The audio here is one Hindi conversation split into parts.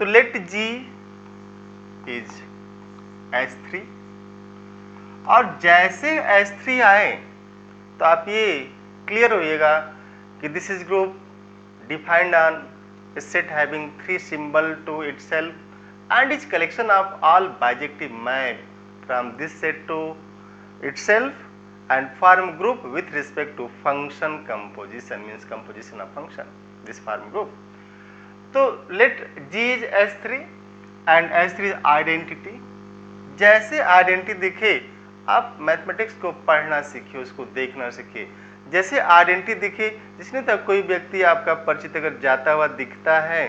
तो लेट G इज H3 और जैसे H3 आए तो आप ये क्लियर होइएगा कि this is group defined on set having 3 symbol to itself and is collection of all bijective map from this set to itself and form group with respect to function composition, means composition of function, this form group. तो let G is H3 and H3 is identity. जैसे आइडेंटिटी दिखे आप मैथमेटिक्स को पढ़ना सीखिए, उसको देखना सीखिए। जैसे आइडेंटिटी दिखे, जिसने तक कोई व्यक्ति आपका परिचित अगर जाता हुआ दिखता है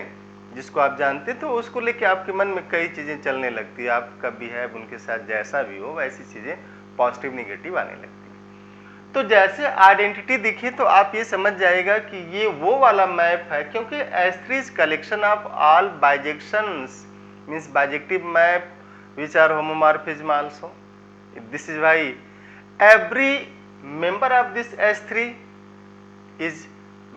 जिसको आप जानते, तो उसको लेके आपके मन में कई चीजें चलने लगती है। आपका बिहेव उनके साथ जैसा भी हो वैसी चीजें पॉजिटिव निगेटिव आने लगती है। तो जैसे आइडेंटिटी दिखी तो आप ये समझ जाएगा कि ये वो वाला मैप है, क्योंकि H3 is collection of all bijections, means bijective map which are homomorphism also. This is why every member of this H3 is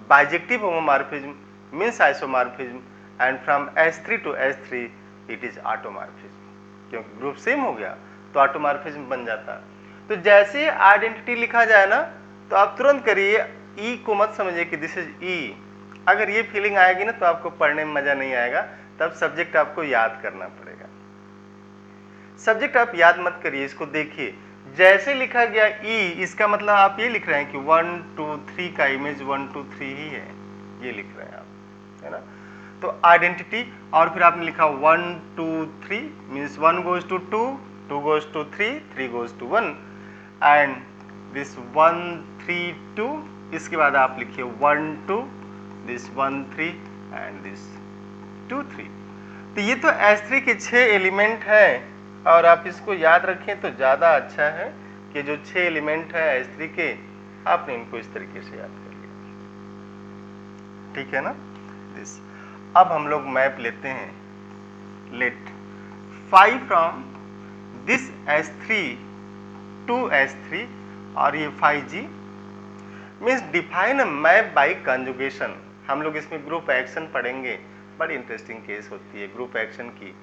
bijective homomorphism, means isomorphism, and from H3 to H3 it is automorphism. क्योंकि ग्रुप सेम हो गया तो ऑटोमॉर्फिज्म बन जाता। तो जैसे आइडेंटिटी लिखा जाए ना तो आप तुरंत करिए, ई को मत समझिए कि दिस इज ई। अगर ये फीलिंग आएगी ना तो आपको पढ़ने में मजा नहीं आएगा, तब सब्जेक्ट आपको याद करना पड़ेगा। सब्जेक्ट आप याद मत करिए, इसको देखिए। जैसे लिखा गया ई, इसका मतलब आप ये लिख रहे हैं कि 1 2 3 का इमेज 1 2 3 ही है, ये लिख रहे हैं आप, है ना। तो आइडेंटिटी और फिर आपने लिखा 1 2 3 means 1 goes to 2, 2 goes to 3, 3 goes to 1 and this 1 3 2। इसके बाद आप लिखिए 1 2, दिस 1 3 एंड दिस 2 3। तो ये तो H3 के 6 एलिमेंट है और आप इसको याद रखें तो ज़्यादा अच्छा है कि जो 6 एलिमेंट है H3 के, आपने इनको इस तरीके से याद कर लिया, ठीक है ना। दिस अब हम लोग मैप लेते हैं। Late 5 from this H3 to H3 और ये 5G means define a map bye conjugation. हम लोग इसमें ग्रुप एक्शन पढ़ेंगे, बड़ी इंटरेस्टिंग केस होती है ग्रुप एक्शन की,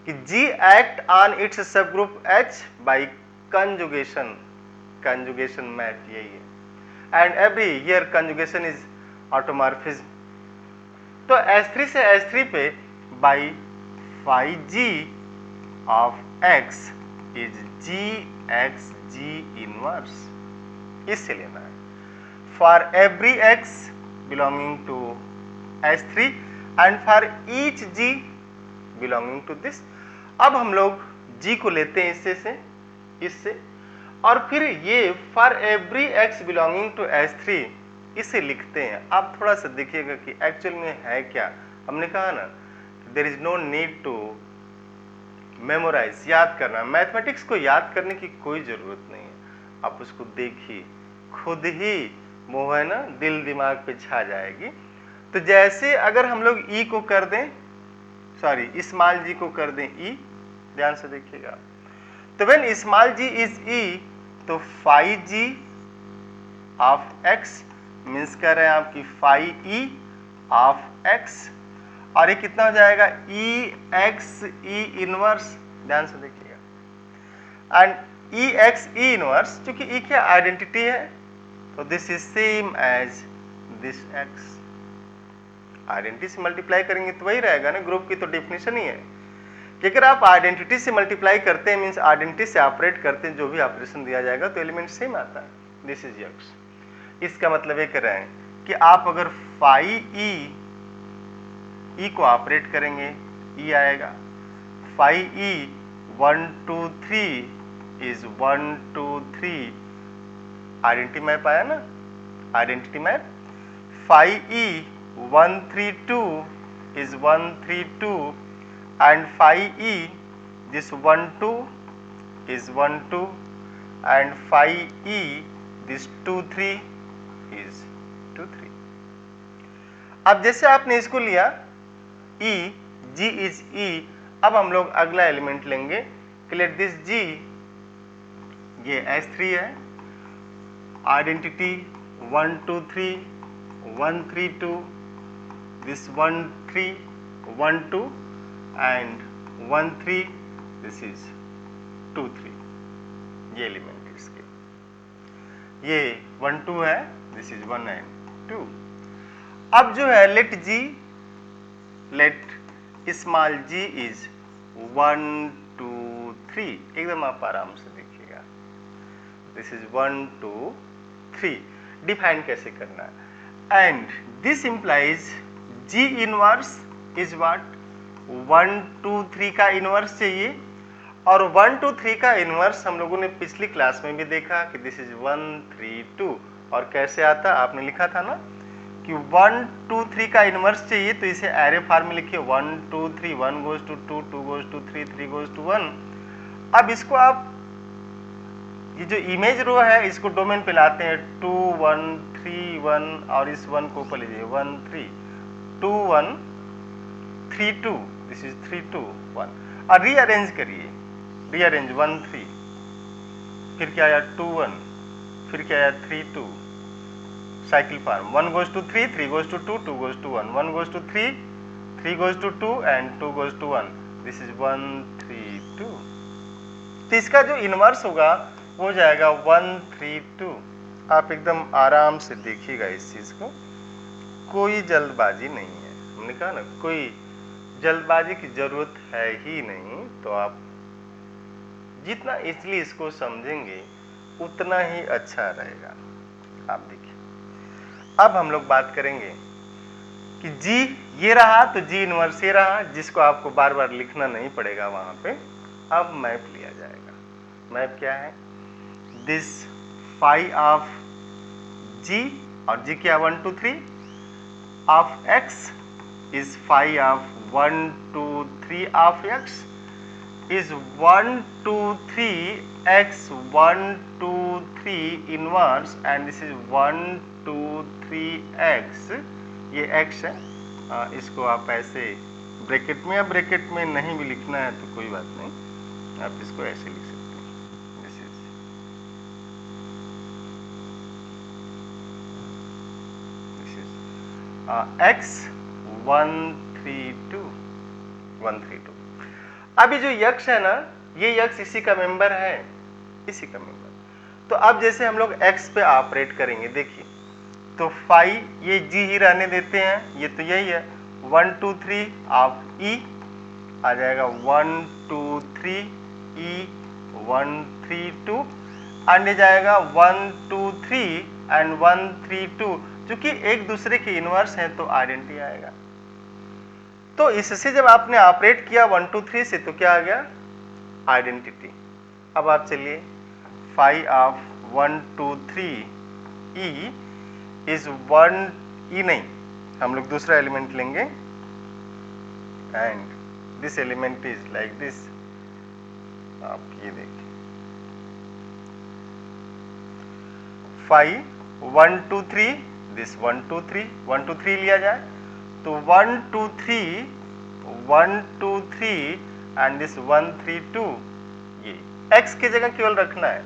कि G act on its subgroup H by conjugation. Conjugation map यही है and every year conjugation is automorphism. तो H3 से H3 पे by 5G of X is GXG inverse, इससे लेना है। For every X belonging to H3 and for each G belonging to this. अब हम लोग G को लेते हैं इससे और फिर ये for every X belonging to H3 इसे लिखते हैं। आप थोड़ा सा देखिएगा कि एक्चुअल में है क्या। हमने कहा ना there is no need to memorise, याद करना। मैथमेटिक्स को याद करने की कोई जरूरत नहीं है, आप उसको देखिए, खुद ही वो है ना दिल दिमाग पे छा जाएगी। तो जैसे अगर हम लोग ई को कर दें, सॉरी स्मॉल जी को कर दें ई, ध्यान से देखिएगा। तो व्हेन स्मॉल जी इज ई तो 5G ऑफ एक्स मीन्स कर रहे हैं आपकी 5E ऑफ x और ये कितना हो जाएगा EXE इनवर्स, ध्यान से देखिएगा। एंड EXE इनवर्स चूंकि E क्या आइडेंटिटी है तो this is same as this x। Identity से मल्टीप्लाई करेंगे तो वही रहेगा ना, ग्रुप की तो डेफिनेशन ही है कि अगर आप आइडेंटिटी से मल्टीप्लाई करते हैं मीन्स आइडेंटिटी से ऑपरेट करते हैं, जो भी ऑपरेशन दिया जाएगा तो एलिमेंट सेम आता है। This is x। इसका मतलब ये कर रहे हैं कि आप अगर 5E को ऑपरेट करेंगे E आएगा, 5E 1 2 3 इज 1 2 3, आइडेंटिटी मैप आया ना, identity map. 5E 1 3 2 is 1 3 2 and 5E this 1 2 is 1 2 and 5E this 2 3 is 2 3। अब जैसे आपने इसको लिया E, G is E, अब हम लोग अगला एलिमेंट लेंगे कि लेट दिस G, ये H3 है, identity 1 2 3 1 3 2 this 1 3 1 2 and 1 3, this is 2 3, ये एलिमेंट इसके, ये 1 2 है, दिस इज 1 and 2। अब जो है लेट स्मॉल g इज 1 2 3, एकदम आप आराम से देखिएगा, दिस इज 1 2 3, डिफाइन कैसे करना है, and this implies g inverse is what, 1 2 3 का इनवर्स चाहिए, और 1 2 3 का इनवर्स हम लोगों ने पिछली क्लास में भी देखा कि दिस इज 1 3 2, और कैसे आता आपने लिखा था ना कि 1 2 3 का इनवर्स चाहिए, तो इसे एरे फॉर्म में लिखिए 1 2 3, 1 goes to 2, 2 goes to 3, 3 goes to 1। अब इसको आप ये जो इमेज रो है इसको डोमेन पे लाते हैं 2 1 3 1, और इस 1 को ऊपर लीजिए 1 3 2 1 3 2, दिस इज 3 2 1, और रीअरेंज करिए, रीअरेंज 1 3, फिर क्या आया 2 1, फिर क्या आया 3 2, cycle form 1 goes to 3, 3 goes to 2, 2 goes to 1, 1 goes to 3, 3 goes to 2 and 2 goes to 1, this is 1 3 2। तो इसका जो इनवर्स होगा वो जाएगा 1 3 2। आप एकदम आराम से देखिएगा इस चीज को, कोई जल्दबाजी नहीं है, हमने कहा ना कोई जल्दबाजी की जरूरत है ही नहीं, तो आप जितना इजली इसको समझेंगे उतना ही अच्छा रहेगा। आप देखिए, अब हम लोग बात करेंगे कि जी ये रहा, तो जी इनवर्स ये रहा, जिसको आपको बार बार लिखना नहीं पड़ेगा वहां पे। अब मैप लिया जाएगा, मैप क्या है, दिस फाई ऑफ जी, और जी क्या 1 2 3 of x is phi of 1 2 3 of x is 1 2 3 x 1 2 3 inverse, and this is 1 2 3 x, ये x है, इसको आप ऐसे ब्रैकेट में या ब्रैकेट में नहीं भी लिखना है तो कोई बात नहीं, आप इसको ऐसे लिख सकते हैं, दिस इज x 1 3 2 1 3 2। अब ये जो यक्ष है ना, ये यक्ष इसी का मेंबर है, इसी का मेंबर। तो अब जैसे हम लोग x पे ऑपरेट करेंगे, देखिए तो फाई ये g ही रहने देते हैं, ये तो यही है 1 2 3 ऑफ e आ जाएगा 1 2 3 e 1 3 2, आने जाएगा 1 2 3 एंड 1 3 2, क्योंकि एक दूसरे के इनवर्स हैं तो आइडेंटिटी आएगा। तो इससे जब आपने ऑपरेट किया 1 2 3 से, तो क्या आ गया, आइडेंटिटी। अब आप चलिए फाई ऑफ 1 2 3 ई इज 1 ई नहीं, हम लोग दूसरा एलिमेंट लेंगे, and this element is like this, आप ये देखिए फाई 1 2 3, दिस 1 2 3 1 2 3 लिया जाए तो 1 2 3 1 2 3 एंड दिस 1 3 2, ये x की जगह केवल रखना है।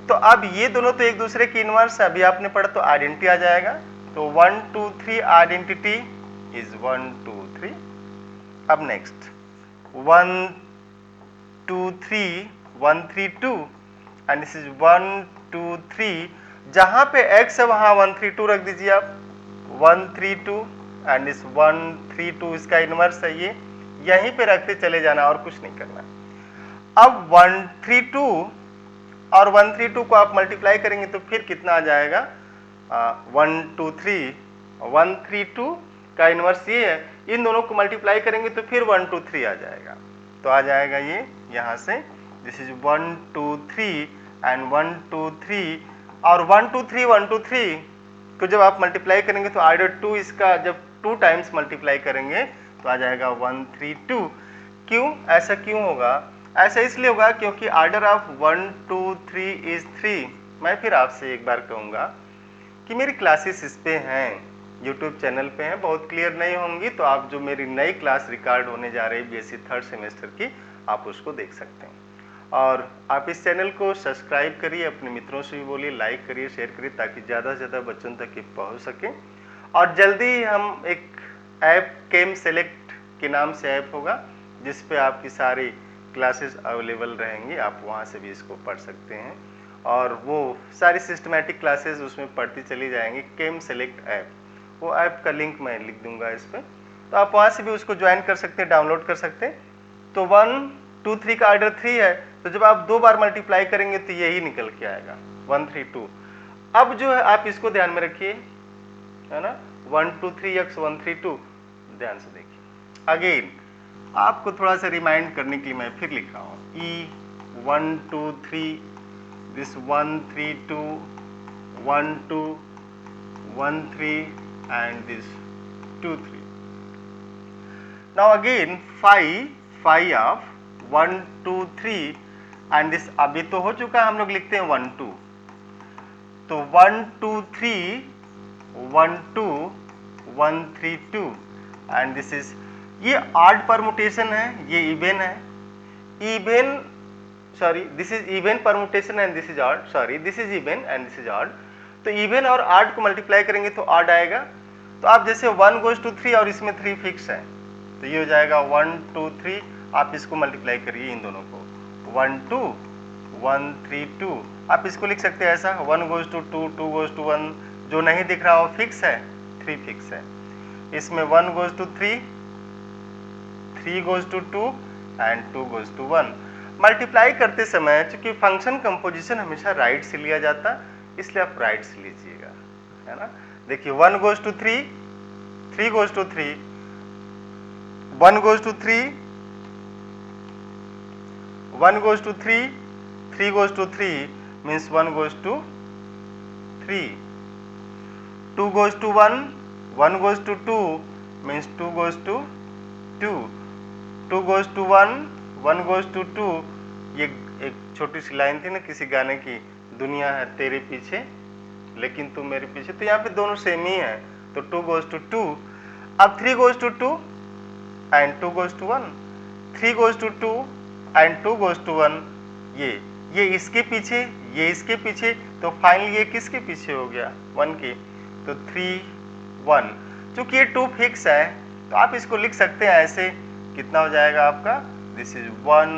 तो अब ये दोनों तो एक दूसरे की इनवर्स है, अभी आपने पढ़ा तो आइडेंटिटी आ जाएगा, तो 1 2 3 आइडेंटिटी इज 1 2 3। अब नेक्स्ट 1 2 3 1 3 2 एंड दिस इज 1 2 3, जहां पे x है वहां 1 3 2 रख दीजिए आप, 1 3 2 एंड इस 1 3 2 इसका इनवर्स है, ये यहीं पे रखते चले जाना और कुछ नहीं करना। अब 1 3 2 और 1 3 2 को आप मल्टीप्लाई करेंगे तो फिर कितना आ जाएगा, 1 2 3 1 3 2 का इनवर्स ये है, इन दोनों को मल्टीप्लाई करेंगे तो फिर 1 2 3 आ जाएगा, तो आ जाएगा ये यहाँ से, दिस इज 1 2 3 एंड 1 2 3, और 1 2 3 1 2 3 को जब आप मल्टीप्लाई करेंगे तो आइडर 2 इसका जब 2 टाइम्स मल्टीप्लाई करेंगे तो आ जाएगा 1 3 2। क्यों ऐसा क्यों होगा, ऐसा इसलिए होगा क्योंकि आर्डर ऑफ 1 2 3 इज 3। मैं फिर आपसे एक बार कहूँगा कि मेरी क्लासेस इस पे हैं, यूट्यूब चैनल पे हैं, बहुत क्लियर नहीं होंगी तो आप जो मेरी नई क्लास रिकॉर्ड होने जा रही है बीएससी 3rd सेमेस्टर की, आप उसको देख सकते हैं। और आप इस चैनल को सब्सक्राइब करिए, अपने मित्रों से भी बोलिए, लाइक करिए, शेयर करिए, ताकि ज़्यादा से ज़्यादा बच्चों तक ये पहुँच सके। और जल्दी ही हम एक ऐप केम सेलेक्ट के नाम से ऐप होगा, जिस पे आपकी सारी क्लासेस अवेलेबल रहेंगी, आप वहाँ से भी इसको पढ़ सकते हैं और वो सारी सिस्टमेटिक क्लासेस उसमें पढ़ती चली जाएंगी। केम सेलेक्ट ऐप, वो ऐप का लिंक मैं लिख दूंगा इस पर, तो आप वहाँ से भी उसको ज्वाइन कर सकते हैं, डाउनलोड कर सकते हैं। तो 1 2 3 का ऑर्डर 3 है, तो जब आप 2 बार मल्टीप्लाई करेंगे तो यही निकल के आएगा 1 3 2। अब जो है आप इसको ध्यान में रखिए, है ना, 1 2 3 x 1 3 2, ध्यान से देखिए। अगेन आपको थोड़ा सा रिमाइंड करने के लिए मैं फिर लिख रहा हूँ, E 1 2 3, this 1 3 2 1 2 1 3 and this 2 3. Now again phi of 1 2 3 and this, अभी तो हो चुका है, हम लोग लिखते हैं 1 2, तो 1 2 3 1 2 1 3 2 and this is, ये ऑड परमुटेशन है, ये इवन है, even sorry this is even permutation and this is odd, sorry this is even and this is odd. तो इवन और ऑड को मल्टीप्लाई करेंगे तो ऑड आएगा। तो आप जैसे 1 goes to 3 और इसमें 3 फिक्स है, तो ये हो जाएगा 1 2 3, आप इसको मल्टीप्लाई करिए इन दोनों को, 1 2 1 3 2, आप इसको लिख सकते हैं ऐसा, 1 goes to 2 2 goes to 1, जो नहीं दिख रहा वो फिक्स है, 3 फिक्स है। इसमें 1 goes to 3 3 goes to 2 and 2 goes to 1। Multiply करते समय चूंकि फंक्शन कंपोजिशन हमेशा राइट से लिया जाता है, इसलिए आप राइट से लीजिएगा, है ना। देखिए 1 goes to 3 3 goes to 3, 1 goes to 3 1 goes to 3 3 goes to 3 means 1 goes to 3, 2 goes to 1 1 goes to 2 means 2 goes to 2, 2 goes to 1 1 goes to 2, ये एक छोटी सी लाइन थी ना किसी गाने की, दुनिया है तेरे पीछे लेकिन तू मेरे पीछे, तो यहाँ पे दोनों सेम ही है, तो 2 goes to 2। अब 3 goes to 2 and 2 goes to 1, 3 goes to 2 and 2 goes to 1, ये इसके पीछे, ये इसके पीछे, तो फाइनली ये किसके पीछे हो गया, 1 के, तो 3 1। चूंकि ये 2 फिक्स है तो आप इसको लिख सकते हैं ऐसे, कितना हो जाएगा आपका, दिस इज 1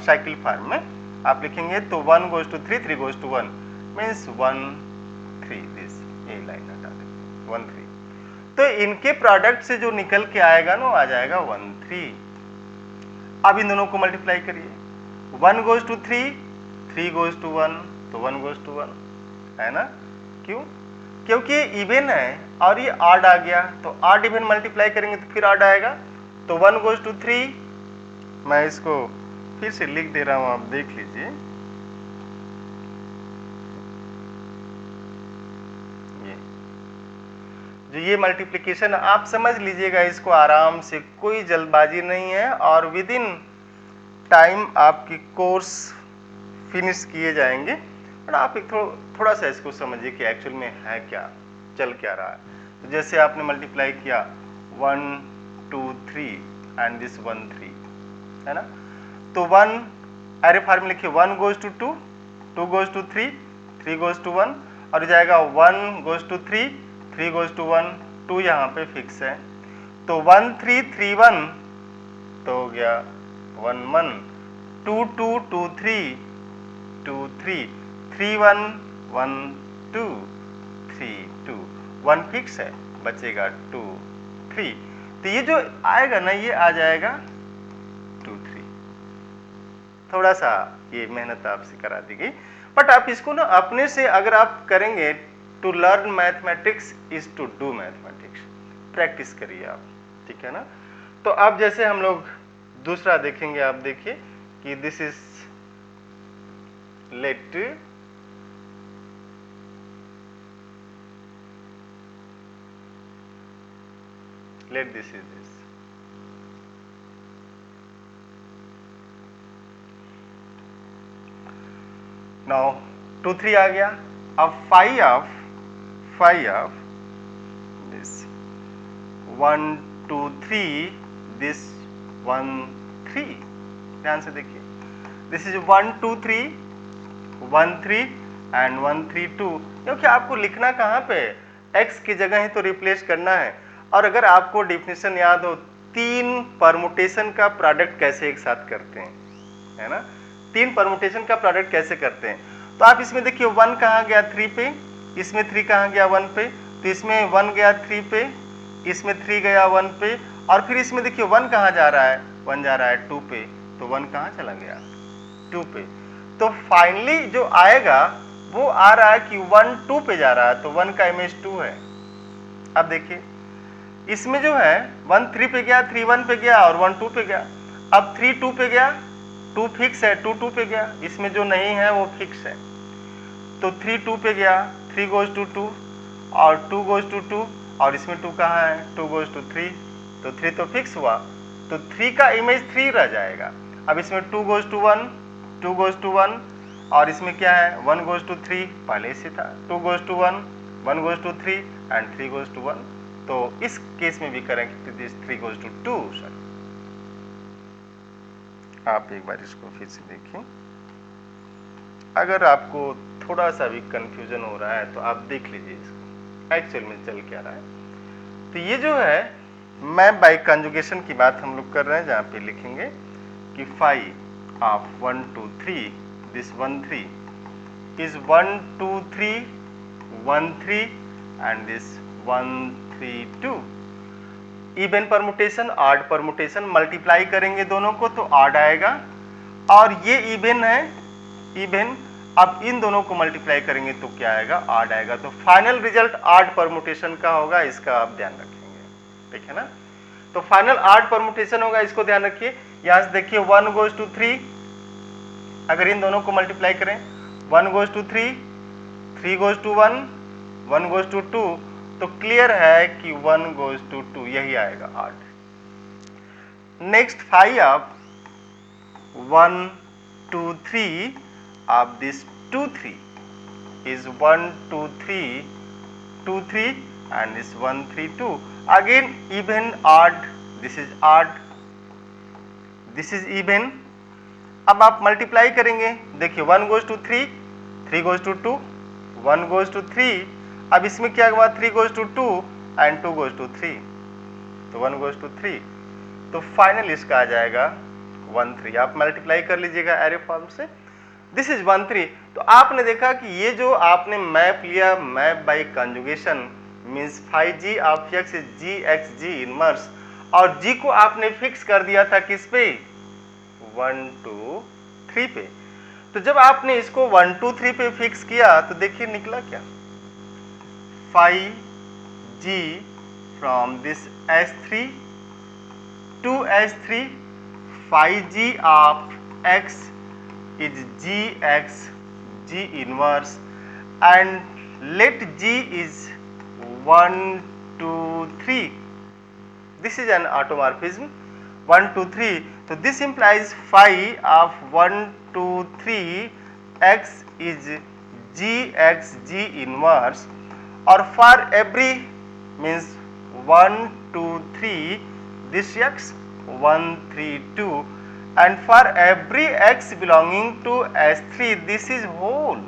साइकिल फॉर्म में आप लिखेंगे, तो 1 goes to 3 3 goes to 1 means 1 3, this ये लाइन हटा देते 1 3, तो इनके प्रोडक्ट से जो निकल के आएगा ना, आ जाएगा 1 3। अब इन दोनों को मल्टीप्लाई करिए, 1 goes to 3 3 goes to 1, तो 1 goes to 1, है ना। क्यों? क्योंकि ये इवन है और ये ऑड आ गया, तो ऑड इवन मल्टीप्लाई करेंगे तो फिर ऑड आएगा, तो 1 goes to 3, मैं इसको फिर से लिख दे रहा हूं, आप देख लीजिए, ये मल्टीप्लिकेशन आप समझ लीजिएगा इसको आराम से, कोई जल्दबाजी नहीं है, और विद इन टाइम आपकी कोर्स फिनिश किए जाएंगे। बट आप एक थोड़ा सा इसको समझिए कि एक्चुअल में है क्या, चल क्या रहा है। तो जैसे आपने मल्टीप्लाई किया 1 2 3 एंड दिस 1 3, है ना, तो 1 एरे फॉर्म लिखिए, 1 goes to 2 2 goes to 3 3 goes to 1, और जाएगा 1 goes to 3 3 goes to 1, 2 यहाँ पे फिक्स है, तो 1 3 3 1, तो हो गया 1 1, 2 2 2 3 2 3 3 1 1 2 3 2, 1 फिक्स है, बचेगा 2 3, तो ये जो आएगा ना ये आ जाएगा 2 3। थोड़ा सा ये मेहनत आपसे करा दी गई, बट आप इसको ना अपने से अगर आप करेंगे, to learn mathematics is to do mathematics, practice करिए आप, ठीक है ना। तो अब जैसे हम लोग दूसरा देखेंगे, आप देखिए कि this is let this is this, now 2 3 आ गया। अब फाई ऑफ दिस 1 2 3 दिस 1 3, ध्यान से देखिए, दिस इज 1 2 3 1 3 एंड 1 3 2, क्योंकि आपको लिखना कहाँ पे, x की जगह ही तो रिप्लेस करना है। और अगर आपको डिफिनेशन याद हो तीन परमुटेशन का प्रोडक्ट कैसे एक साथ करते हैं, है ना, तीन परमुटेशन का प्रोडक्ट कैसे करते हैं। तो आप इसमें देखिए 1 कहाँ गया 3 पे, इसमें 3 कहाँ गया 1 पे, तो इसमें 1 गया 3 पे, इसमें 3 गया 1 पे, और फिर इसमें देखिए 1 कहाँ जा रहा है, 1 जा रहा है 2 पे, तो 1 कहाँ चला गया 2 पे। तो फाइनली जो आएगा वो आ रहा है कि 1 2 पे जा रहा है, तो 1 का इमेज 2 है। अब देखिए इसमें जो है 1 3 पे गया, 3 1 पे गया और 1 2 पे गया। अब 3 2 पे गया, 2 फिक्स है, 2 2 पे गया, इसमें जो नहीं है वो फिक्स है। तो 3 2 पे गया, 3 गोज टू 2 और 2 गोज टू 2, और इसमें 2 कहाँ है, 2 गोज टू 3, तो 3 तो फिक्स हुआ, तो 3 का इमेज 3 रह जाएगा। अब इसमें 2 गोज टू 1, 2 गोज टू 1, और इसमें क्या है 1 गोज टू 3, पहले से था 2 goes to 1, 1 goes to 3 and 3 goes to 1। तो इस केस में भी करेंगे दिस 3 गोज टू 2। सर आप एक बार इसको फिर से देखिए, अगर आपको थोड़ा सा भी कंफ्यूजन हो रहा है तो आप देख लीजिए इसको एक्चुअल में चल क्या रहा है। तो ये जो है मैप बाय कंजुगेशन की बात हम लोग कर रहे हैं, जहाँ पे लिखेंगे कि 5 of 1 2 3 this 1 3 is 1 2 3 1 3 and this 1 3 2। Even permutation odd permutation, multiply करेंगे दोनों को तो ऑड आएगा, और ये इवन है इवन, अब इन दोनों को मल्टीप्लाई करेंगे तो क्या आएगा ऑड आएगा। तो फाइनल रिजल्ट ऑड परमुटेशन का होगा, इसका आप ध्यान रखेंगे, ठीक है ना। तो फाइनल ऑड परमुटेशन होगा, इसको ध्यान रखिए। यहां से देखिए 1 गोज टू 3, अगर इन दोनों को मल्टीप्लाई करें 1 goes to 3, 3 goes to 1, 1 goes to 2, तो क्लियर है कि 1 गोज टू 2 यही आएगा odd. Next 5 of 1 2 3 of this 2 3 is 1 2 3 2 3 and this 1 3 2, again even odd, this is odd, this is even। अब आप मल्टीप्लाई करेंगे, देखिए 1 goes to 3, 3 goes to 2, 1 goes to 3, अब इसमें क्या हुआ 3 goes to 2 and 2 goes to 3, तो 1 गोज टू 3, तो फाइनल इसका आ जाएगा 1 3। आप मल्टीप्लाई कर लीजिएगा एरे फॉर्म से, दिस इज 1 3। तो आपने देखा कि ये जो आपने मैप लिया, map bye conjugation means 5g of x is g x g inverse, और g को आपने फिक्स कर दिया था किस पे 1 2 3 पे। तो जब आपने इसको 1 2 3 पे फिक्स किया तो देखिए निकला क्या 5g from this s3 to s3, 5g of x is gx g inverse, and let g is 1 2 3, this is an automorphism 1 2 3, so this implies phi of 1 2 3 x is gx g inverse, or for every means 1 2 3 this x 1 3 2, and for every x belonging to S3 this is whole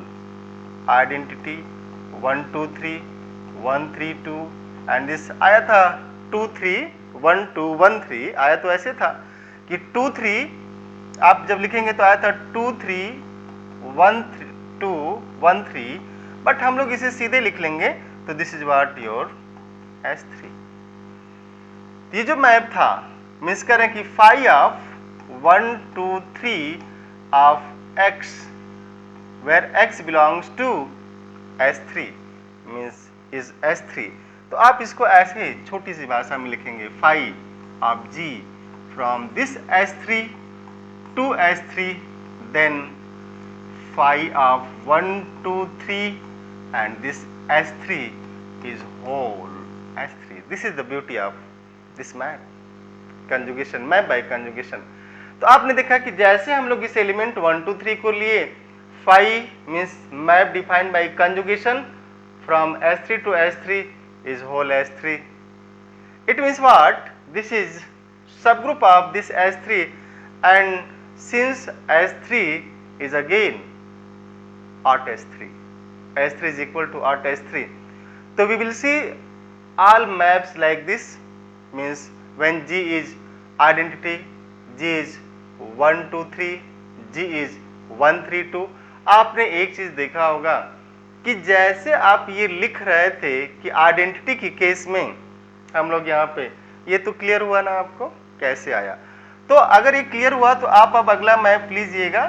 identity 1 2 3 1 3 2, and this आया था 2 3 1 2 1 3, आया तो ऐसे था कि 2 3 आप जब लिखेंगे तो आया था 2 3 1 2 1 3, बट हम लोग इसे सीधे लिख लेंगे तो this is what your S3। ये जो मैप था मिस करें कि 5 of 1 2 3 of x where x belongs to S3 means is S3, तो आप इसको ऐसे छोटी सी भाषा में लिखेंगे 5 of g from this S3 to S3, then 5 of 1 2 3 and this S3 is whole S3। this is the beauty of this map conjugation, map bye conjugation. तो आपने देखा कि जैसे हम लोग इस एलिमेंट 1 2 3 को लिए, 5 means map defined by conjugation from S3 to S3 is whole S3। It means what? This is subgroup of this S3, and since S3 is again OUT S3, S3 is equal to OUT S3, so we will see all maps like this, means when G is identity G is 1 2 3, G is 1 3 2। आपने एक चीज देखा होगा कि जैसे आप ये लिख रहे थे कि आइडेंटिटी की केस में हम लोग यहाँ पे, ये तो क्लियर हुआ ना आपको कैसे आया। तो अगर ये क्लियर हुआ तो आप अब अगला मैप लीजिएगा